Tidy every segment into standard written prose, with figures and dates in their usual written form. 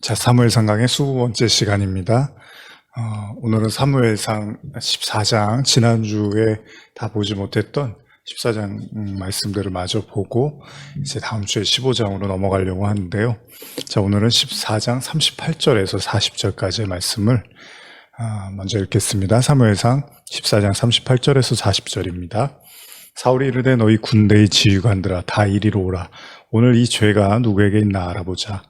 자, 사무엘상 강의 20번째 시간입니다. 오늘은 사무엘상 14장, 지난주에 다 보지 못했던 14장 말씀들을 마저 보고 이제 다음 주에 15장으로 넘어가려고 하는데요. 자, 오늘은 14장 38절에서 40절까지의 말씀을 먼저 읽겠습니다. 사무엘상 14장 38절에서 40절입니다. 사울이 이르되 너희 군대의 지휘관들아 다 이리로 오라. 오늘 이 죄가 누구에게 있나 알아보자.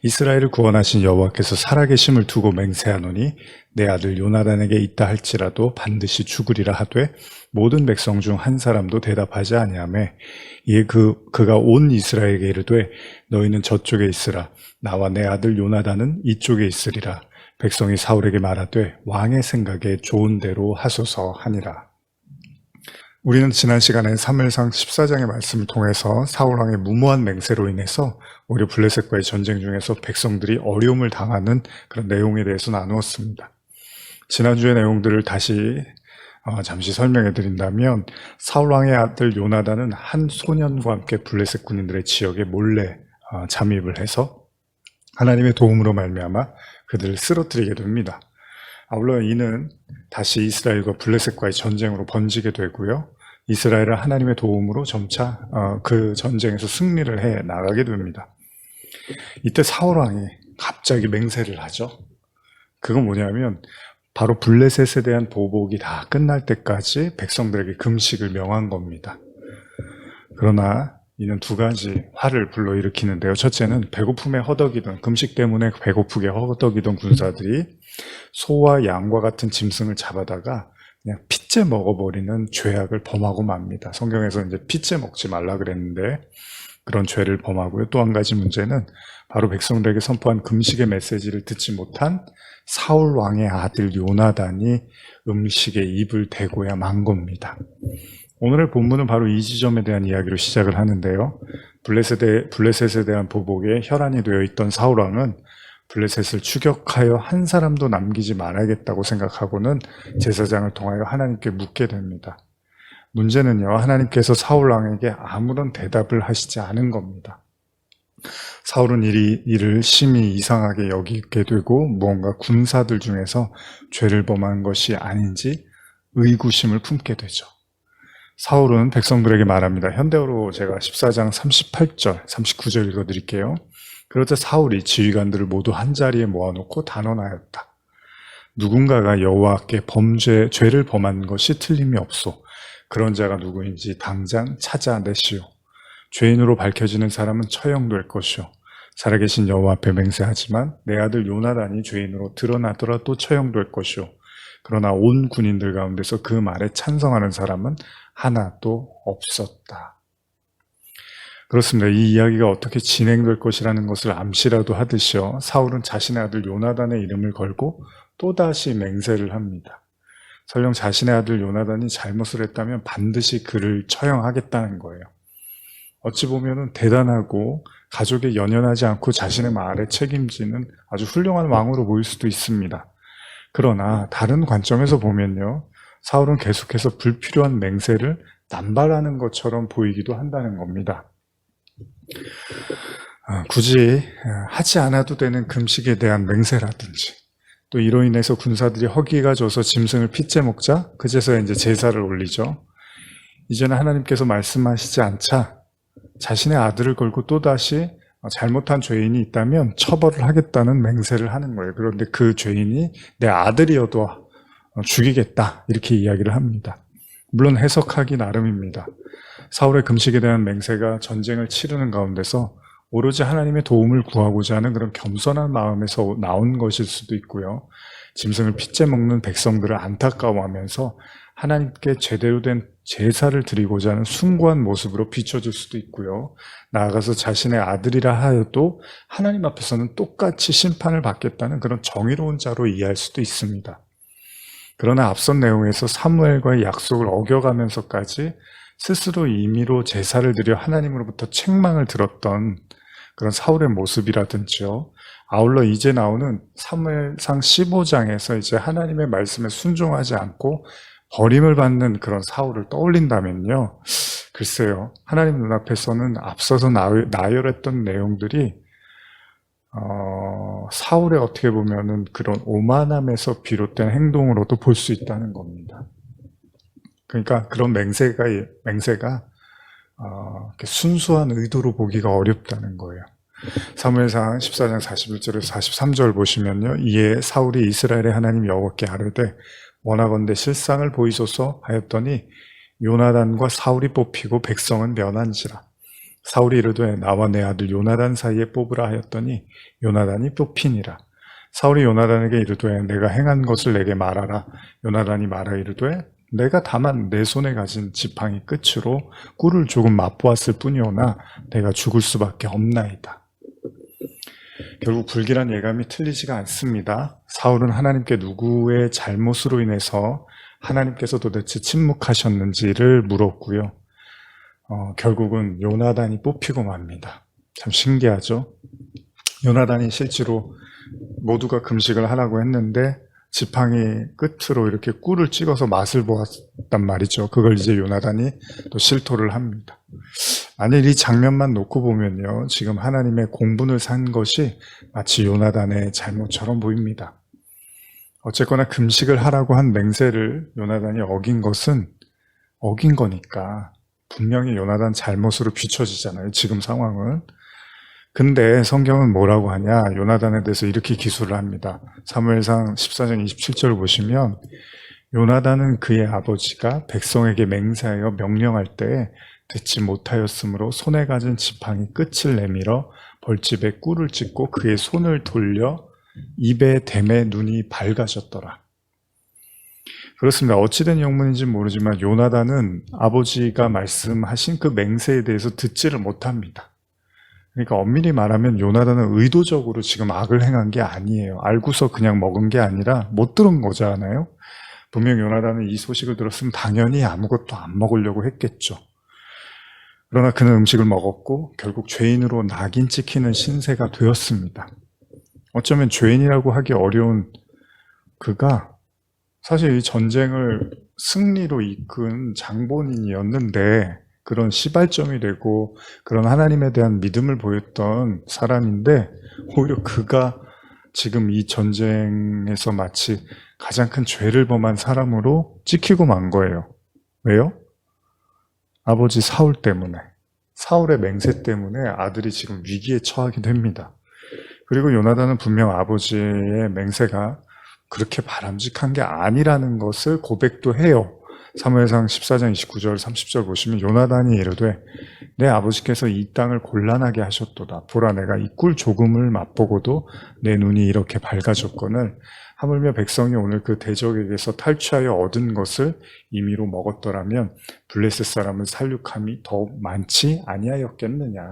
이스라엘을 구원하신 여호와께서 살아계심을 두고 맹세하노니 내 아들 요나단에게 있다 할지라도 반드시 죽으리라 하되 모든 백성 중 한 사람도 대답하지 아니하며 이에 그가 온 이스라엘에게 이르되 너희는 저쪽에 있으라. 나와 내 아들 요나단은 이쪽에 있으리라. 백성이 사울에게 말하되 왕의 생각에 좋은 대로 하소서 하니라. 우리는 지난 시간에 사무엘상 14장의 말씀을 통해서 사울왕의 무모한 맹세로 인해서 오히려 블레셋과의 전쟁 중에서 백성들이 어려움을 당하는 그런 내용에 대해서 나누었습니다. 지난주의 내용들을 다시 잠시 설명해 드린다면 사울왕의 아들 요나단은 한 소년과 함께 블레셋 군인들의 지역에 몰래 잠입을 해서 하나님의 도움으로 말미암아 그들을 쓰러뜨리게 됩니다. 아울러 이는 다시 이스라엘과 블레셋과의 전쟁으로 번지게 되고요. 이스라엘은 하나님의 도움으로 점차 그 전쟁에서 승리를 해 나가게 됩니다. 이때 사울왕이 갑자기 맹세를 하죠. 그건 뭐냐면 바로 블레셋에 대한 보복이 다 끝날 때까지 백성들에게 금식을 명한 겁니다. 그러나 이는 두 가지 화를 불러일으키는데요. 첫째는 배고픔에 허덕이던, 금식 때문에 배고프게 허덕이던 군사들이 소와 양과 같은 짐승을 잡아다가 그냥 핏째 먹어버리는 죄악을 범하고 맙니다. 성경에서 이제 핏째 먹지 말라 그랬는데 그런 죄를 범하고요. 또 한 가지 문제는 바로 백성들에게 선포한 금식의 메시지를 듣지 못한 사울 왕의 아들 요나단이 음식에 입을 대고야 만 겁니다. 오늘의 본문은 바로 이 지점에 대한 이야기로 시작을 하는데요. 블레셋에 대한 보복에 혈안이 되어 있던 사울왕은 블레셋을 추격하여 한 사람도 남기지 말아야겠다고 생각하고는 제사장을 통하여 하나님께 묻게 됩니다. 문제는요, 하나님께서 사울왕에게 아무런 대답을 하시지 않은 겁니다. 사울은 이를 심히 이상하게 여기게 되고 무언가 군사들 중에서 죄를 범한 것이 아닌지 의구심을 품게 되죠. 사울은 백성들에게 말합니다. 현대어로 제가 14장 38절, 39절 읽어드릴게요. 그러자 사울이 지휘관들을 모두 한자리에 모아놓고 단언하였다. 누군가가 여호와께 죄를 범한 것이 틀림이 없소. 그런 자가 누구인지 당장 찾아내시오. 죄인으로 밝혀지는 사람은 처형될 것이오. 살아계신 여호와 앞에 맹세하지만 내 아들 요나단이 죄인으로 드러나더라도 처형될 것이오. 그러나 온 군인들 가운데서 그 말에 찬성하는 사람은 하나도 없었다. 그렇습니다. 이 이야기가 어떻게 진행될 것이라는 것을 암시라도 하듯이요. 사울은 자신의 아들 요나단의 이름을 걸고 또다시 맹세를 합니다. 설령 자신의 아들 요나단이 잘못을 했다면 반드시 그를 처형하겠다는 거예요. 어찌 보면 대단하고 가족에 연연하지 않고 자신의 말에 책임지는 아주 훌륭한 왕으로 보일 수도 있습니다. 그러나 다른 관점에서 보면요. 사울은 계속해서 불필요한 맹세를 남발하는 것처럼 보이기도 한다는 겁니다. 굳이 하지 않아도 되는 금식에 대한 맹세라든지 또 이로 인해서 군사들이 허기가 져서 짐승을 핏째 먹자 그제서야 이제 제사를 올리죠. 이제는 하나님께서 말씀하시지 않자 자신의 아들을 걸고 또다시 잘못한 죄인이 있다면 처벌을 하겠다는 맹세를 하는 거예요. 그런데 그 죄인이 내 아들이어도 죽이겠다 이렇게 이야기를 합니다. 물론 해석하기 나름입니다. 사울의 금식에 대한 맹세가 전쟁을 치르는 가운데서 오로지 하나님의 도움을 구하고자 하는 그런 겸손한 마음에서 나온 것일 수도 있고요. 짐승을 핏째 먹는 백성들을 안타까워하면서 하나님께 제대로 된 제사를 드리고자 하는 숭고한 모습으로 비춰질 수도 있고요. 나아가서 자신의 아들이라 하여도 하나님 앞에서는 똑같이 심판을 받겠다는 그런 정의로운 자로 이해할 수도 있습니다. 그러나 앞선 내용에서 사무엘과의 약속을 어겨가면서까지 스스로 임의로 제사를 드려 하나님으로부터 책망을 들었던 그런 사울의 모습이라든지요. 아울러 이제 나오는 사무엘상 15장에서 이제 하나님의 말씀에 순종하지 않고 버림을 받는 그런 사울을 떠올린다면요. 글쎄요. 하나님 눈앞에서는 앞서서 나열했던 내용들이 사울의 어떻게 보면은 그런 오만함에서 비롯된 행동으로도 볼 수 있다는 겁니다. 그러니까 그런 맹세가 이렇게 순수한 의도로 보기가 어렵다는 거예요. 사무엘상 14장 41절에서 43절 보시면요. 이에 사울이 이스라엘의 하나님 여호와께 아뢰되 원하건대 실상을 보이소서 하였더니 요나단과 사울이 뽑히고 백성은 면한지라. 사울이 이르되 나와 내 아들 요나단 사이에 뽑으라 하였더니 요나단이 뽑히니라. 사울이 요나단에게 이르되 내가 행한 것을 내게 말하라. 요나단이 말하 이르되 내가 다만 내 손에 가진 지팡이 끝으로 꿀을 조금 맛보았을 뿐이오나 내가 죽을 수밖에 없나이다. 결국 불길한 예감이 틀리지가 않습니다. 사울은 하나님께 누구의 잘못으로 인해서 하나님께서 도대체 침묵하셨는지를 물었고요. 결국은 요나단이 뽑히고 맙니다. 참 신기하죠? 요나단이 실제로 모두가 금식을 하라고 했는데 지팡이 끝으로 이렇게 꿀을 찍어서 맛을 보았단 말이죠. 그걸 이제 요나단이 또 실토를 합니다. 만일 이 장면만 놓고 보면요. 지금 하나님의 공분을 산 것이 마치 요나단의 잘못처럼 보입니다. 어쨌거나 금식을 하라고 한 맹세를 요나단이 어긴 것은 어긴 거니까 분명히 요나단 잘못으로 비춰지잖아요. 지금 상황은. 근데 성경은 뭐라고 하냐? 요나단에 대해서 이렇게 기술을 합니다. 사무엘상 14장 27절을 보시면 요나단은 그의 아버지가 백성에게 맹세하여 명령할 때 듣지 못하였으므로 손에 가진 지팡이 끝을 내밀어 벌집에 꿀을 찍고 그의 손을 돌려 입에 댐에 눈이 밝아졌더라. 그렇습니다. 어찌된 영문인지 모르지만 요나단은 아버지가 말씀하신 그 맹세에 대해서 듣지를 못합니다. 그러니까 엄밀히 말하면 요나단은 의도적으로 지금 악을 행한 게 아니에요. 알고서 그냥 먹은 게 아니라 못 들은 거잖아요. 분명 요나단은 이 소식을 들었으면 당연히 아무것도 안 먹으려고 했겠죠. 그러나 그는 음식을 먹었고 결국 죄인으로 낙인 찍히는 신세가 되었습니다. 어쩌면 죄인이라고 하기 어려운 그가 사실 이 전쟁을 승리로 이끈 장본인이었는데 그런 시발점이 되고 그런 하나님에 대한 믿음을 보였던 사람인데 오히려 그가 지금 이 전쟁에서 마치 가장 큰 죄를 범한 사람으로 찍히고 만 거예요. 왜요? 아버지 사울 때문에, 사울의 맹세 때문에 아들이 지금 위기에 처하게 됩니다. 그리고 요나단은 분명 아버지의 맹세가 그렇게 바람직한 게 아니라는 것을 고백도 해요. 사무엘상 14장 29절 30절 보시면 요나단이 이르되 내 아버지께서 이 땅을 곤란하게 하셨도다. 보라 내가 이 꿀 조금을 맛보고도 내 눈이 이렇게 밝아졌거늘 하물며 백성이 오늘 그 대적에게서 탈취하여 얻은 것을 임의로 먹었더라면 블레셋 사람은 살육함이 더욱 많지 아니하였겠느냐.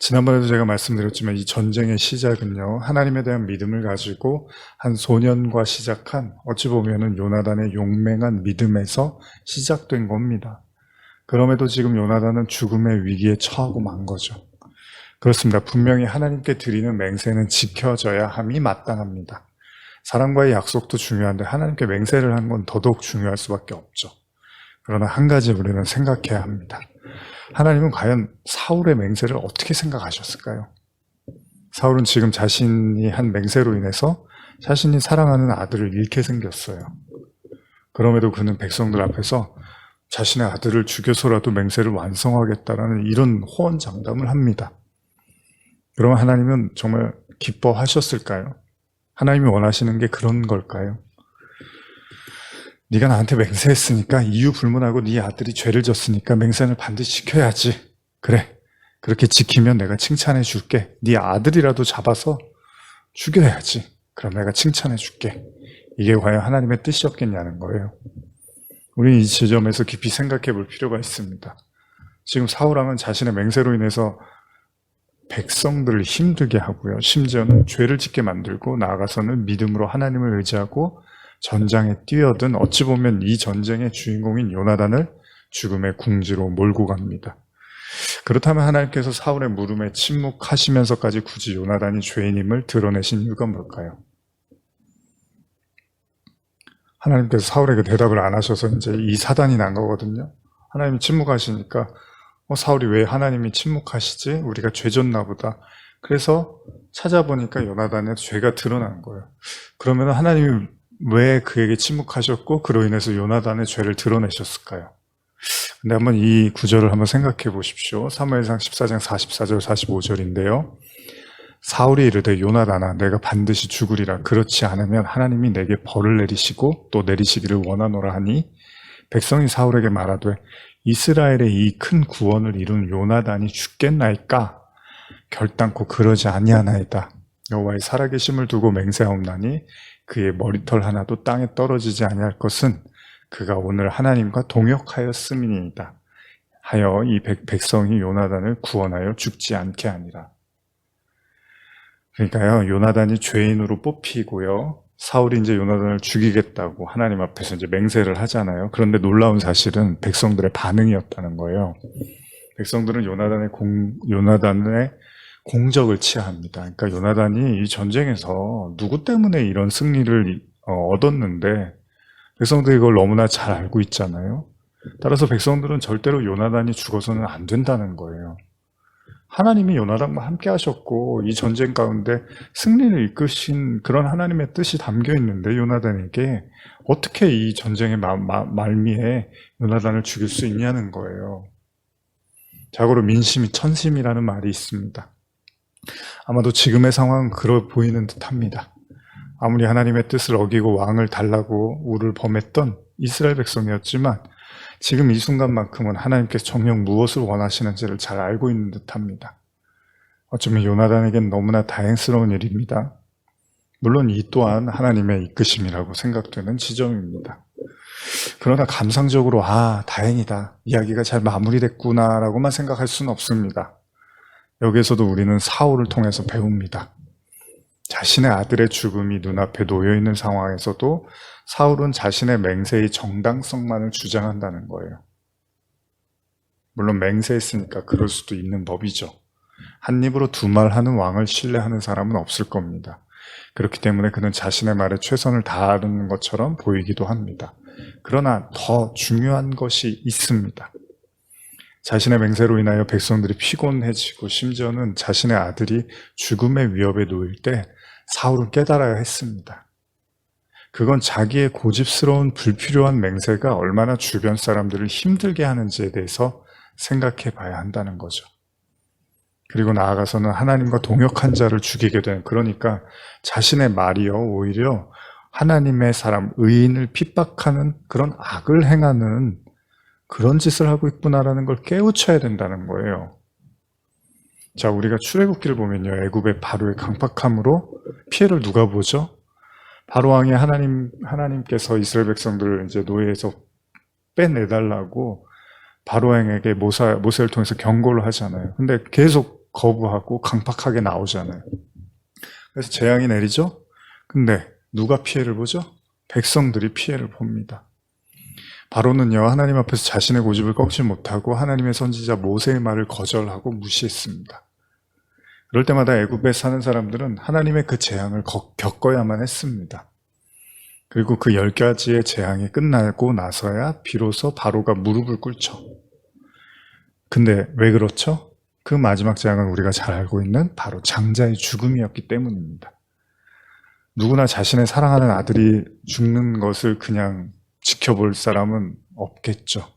지난번에도 제가 말씀드렸지만 이 전쟁의 시작은요, 하나님에 대한 믿음을 가지고 한 소년과 시작한 어찌 보면은 요나단의 용맹한 믿음에서 시작된 겁니다. 그럼에도 지금 요나단은 죽음의 위기에 처하고 만 거죠. 그렇습니다. 분명히 하나님께 드리는 맹세는 지켜져야 함이 마땅합니다. 사랑과의 약속도 중요한데 하나님께 맹세를 한 건 더더욱 중요할 수밖에 없죠. 그러나 한 가지 우리는 생각해야 합니다. 하나님은 과연 사울의 맹세를 어떻게 생각하셨을까요? 사울은 지금 자신이 한 맹세로 인해서 자신이 사랑하는 아들을 잃게 생겼어요. 그럼에도 그는 백성들 앞에서 자신의 아들을 죽여서라도 맹세를 완성하겠다라는 이런 호언장담을 합니다. 그러면 하나님은 정말 기뻐하셨을까요? 하나님이 원하시는 게 그런 걸까요? 네가 나한테 맹세했으니까 이유 불문하고 네 아들이 죄를 졌으니까 맹세를 반드시 지켜야지. 그래, 그렇게 지키면 내가 칭찬해 줄게. 네 아들이라도 잡아서 죽여야지. 그럼 내가 칭찬해 줄게. 이게 과연 하나님의 뜻이었겠냐는 거예요. 우리는 이 지점에서 깊이 생각해 볼 필요가 있습니다. 지금 사울왕은 자신의 맹세로 인해서 백성들을 힘들게 하고요. 심지어는 죄를 짓게 만들고 나아가서는 믿음으로 하나님을 의지하고 전장에 뛰어든 어찌 보면 이 전쟁의 주인공인 요나단을 죽음의 궁지로 몰고 갑니다. 그렇다면 하나님께서 사울의 물음에 침묵하시면서까지 굳이 요나단이 죄인임을 드러내신 이유가 뭘까요? 하나님께서 사울에게 대답을 안 하셔서 이제 이 사단이 난 거거든요. 하나님이 침묵하시니까 사울이 왜 하나님이 침묵하시지? 우리가 죄졌나 보다. 그래서 찾아보니까 요나단의 죄가 드러난 거예요. 그러면 하나님이 왜 그에게 침묵하셨고 그로 인해서 요나단의 죄를 드러내셨을까요? 근데 한번 이 구절을 한번 생각해 보십시오. 사무엘상 14장 44절 45절인데요. 사울이 이르되 요나단아 내가 반드시 죽으리라. 그렇지 않으면 하나님이 내게 벌을 내리시고 또 내리시기를 원하노라 하니 백성이 사울에게 말하되 이스라엘의 이 큰 구원을 이룬 요나단이 죽겠나이까? 결단코 그러지 아니하나이다. 여호와의 살아계심을 두고 맹세하옵나니 그의 머리털 하나도 땅에 떨어지지 아니할 것은 그가 오늘 하나님과 동역하였음이니이다. 하여 이 백성이 요나단을 구원하여 죽지 않게 하니라. 그러니까요, 요나단이 죄인으로 뽑히고요, 사울이 이제 요나단을 죽이겠다고 하나님 앞에서 이제 맹세를 하잖아요. 그런데 놀라운 사실은 백성들의 반응이었다는 거예요. 백성들은 요나단의 공적을 치하합니다. 그러니까 요나단이 이 전쟁에서 누구 때문에 이런 승리를 얻었는데 백성들이 이걸 너무나 잘 알고 있잖아요. 따라서 백성들은 절대로 요나단이 죽어서는 안 된다는 거예요. 하나님이 요나단과 함께 하셨고 이 전쟁 가운데 승리를 이끄신 그런 하나님의 뜻이 담겨 있는데 요나단에게 어떻게 이 전쟁의 말미에 요나단을 죽일 수 있냐는 거예요. 자고로 민심이 천심이라는 말이 있습니다. 아마도 지금의 상황은 그러 보이는 듯합니다. 아무리 하나님의 뜻을 어기고 왕을 달라고 우를 범했던 이스라엘 백성이었지만 지금 이 순간만큼은 하나님께서 정녕 무엇을 원하시는지를 잘 알고 있는 듯합니다. 어쩌면 요나단에겐 너무나 다행스러운 일입니다. 물론 이 또한 하나님의 이끄심이라고 생각되는 지점입니다. 그러나 감상적으로 다행이다, 이야기가 잘 마무리됐구나 라고만 생각할 수는 없습니다. 여기에서도 우리는 사울을 통해서 배웁니다. 자신의 아들의 죽음이 눈앞에 놓여있는 상황에서도 사울은 자신의 맹세의 정당성만을 주장한다는 거예요. 물론 맹세했으니까 그럴 수도 있는 법이죠. 한 입으로 두 말 하는 왕을 신뢰하는 사람은 없을 겁니다. 그렇기 때문에 그는 자신의 말에 최선을 다하는 것처럼 보이기도 합니다. 그러나 더 중요한 것이 있습니다. 자신의 맹세로 인하여 백성들이 피곤해지고 심지어는 자신의 아들이 죽음의 위협에 놓일 때 사울은 깨달아야 했습니다. 그건 자기의 고집스러운 불필요한 맹세가 얼마나 주변 사람들을 힘들게 하는지에 대해서 생각해 봐야 한다는 거죠. 그리고 나아가서는 하나님과 동역한 자를 죽이게 된, 그러니까 자신의 말이요 오히려 하나님의 사람, 의인을 핍박하는 그런 악을 행하는 그런 짓을 하고 있구나라는 걸 깨우쳐야 된다는 거예요. 자, 우리가 출애굽기를 보면요, 애굽의 바로의 강팍함으로 피해를 누가 보죠? 바로 왕이 하나님께서 이스라엘 백성들을 이제 노예에서 빼내달라고 바로 왕에게 모세를 통해서 경고를 하잖아요. 근데 계속 거부하고 강팍하게 나오잖아요. 그래서 재앙이 내리죠? 근데 누가 피해를 보죠? 백성들이 피해를 봅니다. 바로는요, 하나님 앞에서 자신의 고집을 꺾지 못하고 하나님의 선지자 모세의 말을 거절하고 무시했습니다. 그럴 때마다 애굽에 사는 사람들은 하나님의 그 재앙을 겪어야만 했습니다. 그리고 그 10가지의 재앙이 끝나고 나서야 비로소 바로가 무릎을 꿇죠. 근데 왜 그렇죠? 그 마지막 재앙은 우리가 잘 알고 있는 바로 장자의 죽음이었기 때문입니다. 누구나 자신의 사랑하는 아들이 죽는 것을 그냥 지켜볼 사람은 없겠죠.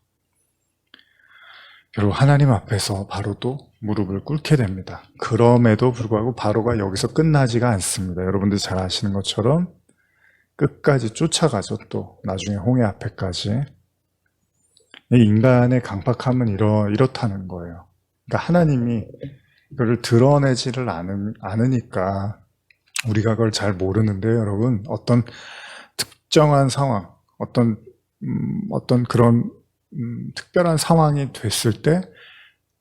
결국 하나님 앞에서 바로도 무릎을 꿇게 됩니다. 그럼에도 불구하고 바로가 여기서 끝나지가 않습니다. 여러분들 잘 아시는 것처럼 끝까지 쫓아가죠. 또 나중에 홍해 앞에까지. 이 인간의 강팍함은 이렇다는 거예요. 그러니까 하나님이 이거를 드러내지를 않으니까 우리가 그걸 잘 모르는데, 여러분, 어떤 특정한 상황, 어떤 그런 특별한 상황이 됐을 때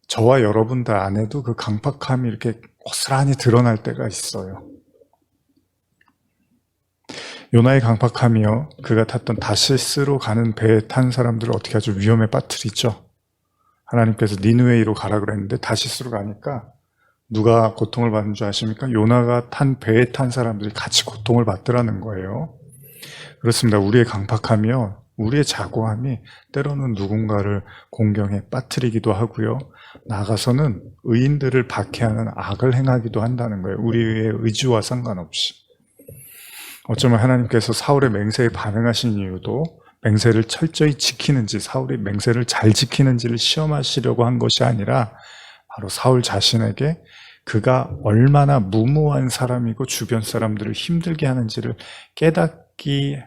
저와 여러분들 안에도 그 강팍함이 이렇게 고스란히 드러날 때가 있어요. 요나의 강팍함이요, 그가 탔던 다시스로 가는 배에 탄 사람들을 어떻게 하죠? 위험에 빠뜨리죠. 하나님께서 니느웨이로 가라 그랬는데 다시스로 가니까 누가 고통을 받는 줄 아십니까? 요나가 탄 배에 탄 사람들이 같이 고통을 받더라는 거예요. 그렇습니다. 우리의 강팍함이요, 우리의 자고함이 때로는 누군가를 공경에 빠뜨리기도 하고요. 나아가서는 의인들을 박해하는 악을 행하기도 한다는 거예요. 우리의 의지와 상관없이. 어쩌면 하나님께서 사울의 맹세에 반응하신 이유도 맹세를 철저히 지키는지, 사울이 맹세를 잘 지키는지를 시험하시려고 한 것이 아니라 바로 사울 자신에게 그가 얼마나 무모한 사람이고 주변 사람들을 힘들게 하는지를 깨닫기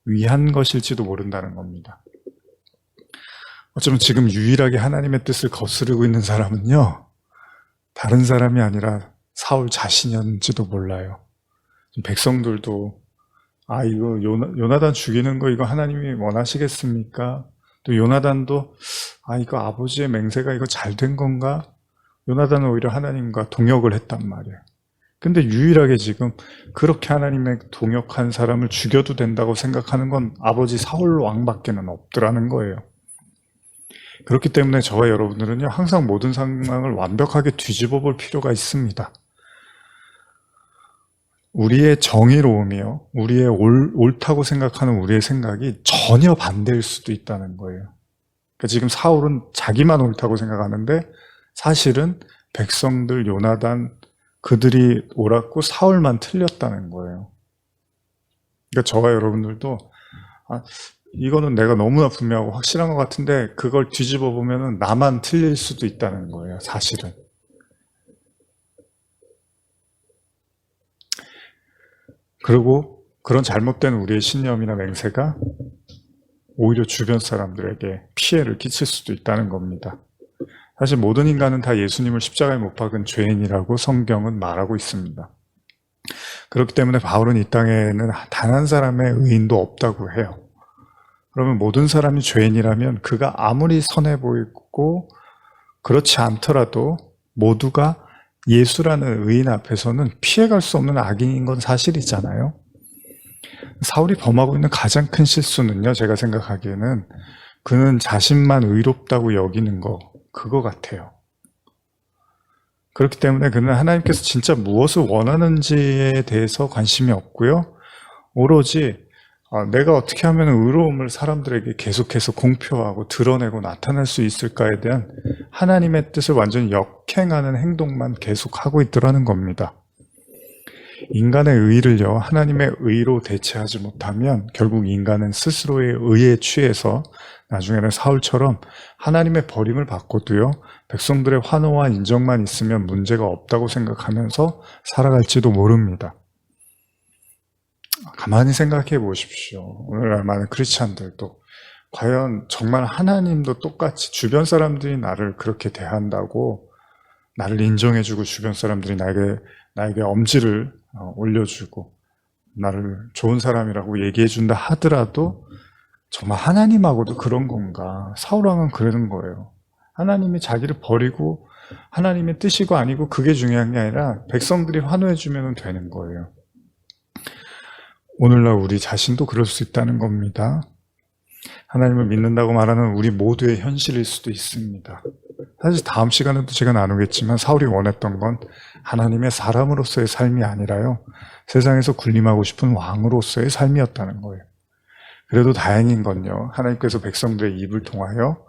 위한 것일지도 모른다는 겁니다. 어쩌면 지금 유일하게 하나님의 뜻을 거스르고 있는 사람은요, 다른 사람이 아니라 사울 자신이었는지도 몰라요. 백성들도 이거 요나단 죽이는 거 이거 하나님이 원하시겠습니까? 또 요나단도 이거 아버지의 맹세가 이거 잘 된 건가? 요나단은 오히려 하나님과 동역을 했단 말이에요. 근데 유일하게 지금 그렇게 하나님의 동역한 사람을 죽여도 된다고 생각하는 건 아버지 사울 왕밖에는 없더라는 거예요. 그렇기 때문에 저와 여러분들은요, 항상 모든 상황을 완벽하게 뒤집어 볼 필요가 있습니다. 우리의 정의로움이요, 우리의 옳다고 생각하는 우리의 생각이 전혀 반대일 수도 있다는 거예요. 그러니까 지금 사울은 자기만 옳다고 생각하는데 사실은 백성들, 요나단, 그들이 옳았고 사울만 틀렸다는 거예요. 그러니까 저와 여러분들도 이거는 내가 너무나 분명하고 확실한 것 같은데 그걸 뒤집어 보면은 나만 틀릴 수도 있다는 거예요, 사실은. 그리고 그런 잘못된 우리의 신념이나 맹세가 오히려 주변 사람들에게 피해를 끼칠 수도 있다는 겁니다. 사실 모든 인간은 다 예수님을 십자가에 못 박은 죄인이라고 성경은 말하고 있습니다. 그렇기 때문에 바울은 이 땅에는 단 한 사람의 의인도 없다고 해요. 그러면 모든 사람이 죄인이라면 그가 아무리 선해 보이고 그렇지 않더라도 모두가 예수라는 의인 앞에서는 피해갈 수 없는 악인인 건 사실이잖아요. 사울이 범하고 있는 가장 큰 실수는요, 제가 생각하기에는 그는 자신만 의롭다고 여기는 그거 같아요. 그렇기 때문에 그는 하나님께서 진짜 무엇을 원하는지에 대해서 관심이 없고요. 오로지 내가 어떻게 하면 의로움을 사람들에게 계속해서 공표하고 드러내고 나타낼 수 있을까에 대한 하나님의 뜻을 완전히 역행하는 행동만 계속하고 있더라는 겁니다. 인간의 의의를요, 하나님의 의로 대체하지 못하면 결국 인간은 스스로의 의에 취해서 나중에는 사울처럼 하나님의 버림을 받고도요, 백성들의 환호와 인정만 있으면 문제가 없다고 생각하면서 살아갈지도 모릅니다. 가만히 생각해 보십시오. 오늘날 많은 크리스찬들도 과연 정말 하나님도 똑같이 주변 사람들이 나를 그렇게 대한다고 나를 인정해주고 주변 사람들이 나에게 엄지를 올려주고 나를 좋은 사람이라고 얘기해준다 하더라도 정말 하나님하고도 그런 건가? 사울왕은 그러는 거예요. 하나님이 자기를 버리고 하나님의 뜻이고 아니고 그게 중요한 게 아니라 백성들이 환호해주면 되는 거예요. 오늘날 우리 자신도 그럴 수 있다는 겁니다. 하나님을 믿는다고 말하는 우리 모두의 현실일 수도 있습니다. 사실 다음 시간에도 제가 나누겠지만 사울이 원했던 건 하나님의 사람으로서의 삶이 아니라요, 세상에서 군림하고 싶은 왕으로서의 삶이었다는 거예요. 그래도 다행인 건요, 하나님께서 백성들의 입을 통하여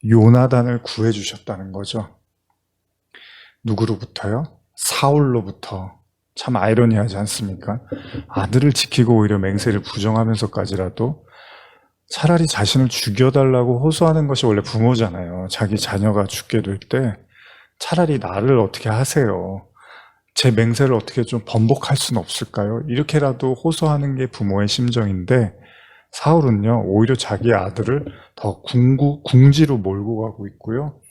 요나단을 구해주셨다는 거죠. 누구로부터요? 사울로부터. 참 아이러니하지 않습니까? 아들을 지키고 오히려 맹세를 부정하면서까지라도 차라리 자신을 죽여달라고 호소하는 것이 원래 부모잖아요. 자기 자녀가 죽게 될 때 차라리 나를 어떻게 하세요. 제 맹세를 어떻게 좀 번복할 수는 없을까요? 이렇게라도 호소하는 게 부모의 심정인데 사울은요, 오히려 자기 아들을 더 궁지로 몰고 가고 있고요.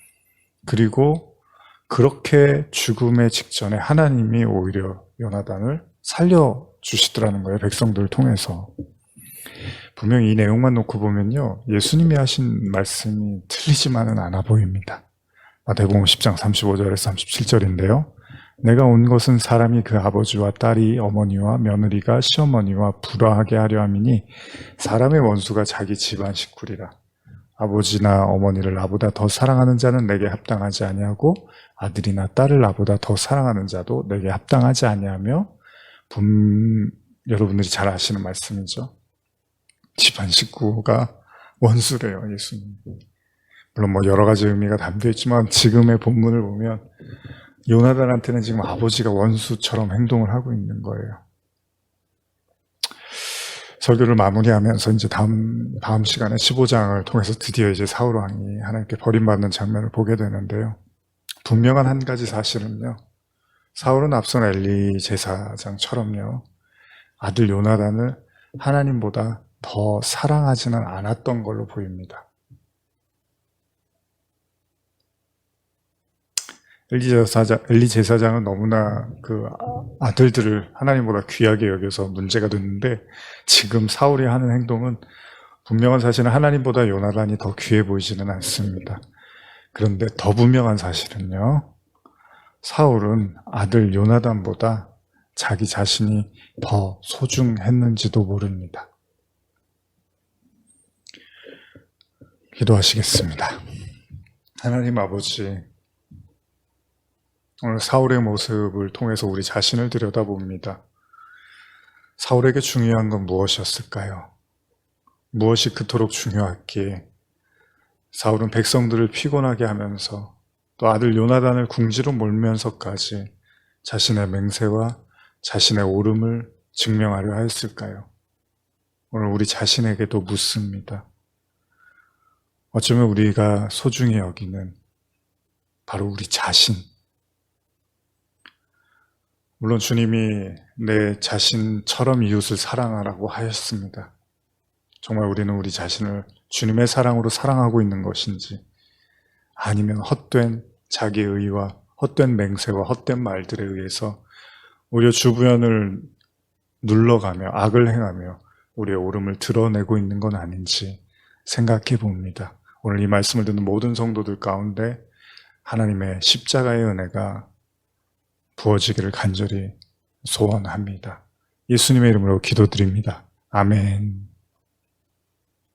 그리고 그렇게 죽음의 직전에 하나님이 오히려 요나단을 살려주시더라는 거예요. 백성들을 통해서. 분명히 이 내용만 놓고 보면요, 예수님이 하신 말씀이 틀리지만은 않아 보입니다. 마태복음 10장 35절에서 37절인데요. 내가 온 것은 사람이 그 아버지와 딸이 어머니와 며느리가 시어머니와 불화하게 하려 함이니 사람의 원수가 자기 집안 식구리라. 아버지나 어머니를 나보다 더 사랑하는 자는 내게 합당하지 아니하고 아들이나 딸을 나보다 더 사랑하는 자도 내게 합당하지 아니하며 여러분들이 잘 아시는 말씀이죠. 집안 식구가 원수래요, 예수님. 물론 뭐 여러 가지 의미가 담겨 있지만 지금의 본문을 보면 요나단한테는 지금 아버지가 원수처럼 행동을 하고 있는 거예요. 설교를 마무리하면서 이제 다음 시간에 15장을 통해서 드디어 이제 사울 왕이 하나님께 버림받는 장면을 보게 되는데요. 분명한 한 가지 사실은요. 사울은 앞선 엘리 제사장처럼요. 아들 요나단을 하나님보다 더 사랑하지는 않았던 걸로 보입니다. 엘리 제사장은 너무나 그 아들들을 하나님보다 귀하게 여겨서 문제가 됐는데 지금 사울이 하는 행동은 분명한 사실은 하나님보다 요나단이 더 귀해 보이지는 않습니다. 그런데 더 분명한 사실은요. 사울은 아들 요나단보다 자기 자신이 더 소중했는지도 모릅니다. 기도하시겠습니다. 하나님 아버지, 오늘 사울의 모습을 통해서 우리 자신을 들여다봅니다. 사울에게 중요한 건 무엇이었을까요? 무엇이 그토록 중요했기에 사울은 백성들을 피곤하게 하면서 또 아들 요나단을 궁지로 몰면서까지 자신의 맹세와 자신의 옳음을 증명하려 하였을까요? 오늘 우리 자신에게도 묻습니다. 어쩌면 우리가 소중히 여기는 바로 우리 자신. 물론 주님이 내 자신처럼 이웃을 사랑하라고 하였습니다. 정말 우리는 우리 자신을 주님의 사랑으로 사랑하고 있는 것인지 아니면 헛된 자기의 의와 헛된 맹세와 헛된 말들에 의해서 오히려 주변을 눌러가며 악을 행하며 우리의 옳음을 드러내고 있는 건 아닌지 생각해 봅니다. 오늘 이 말씀을 듣는 모든 성도들 가운데 하나님의 십자가의 은혜가 부어지기를 간절히 소원합니다. 예수님의 이름으로 기도드립니다. 아멘.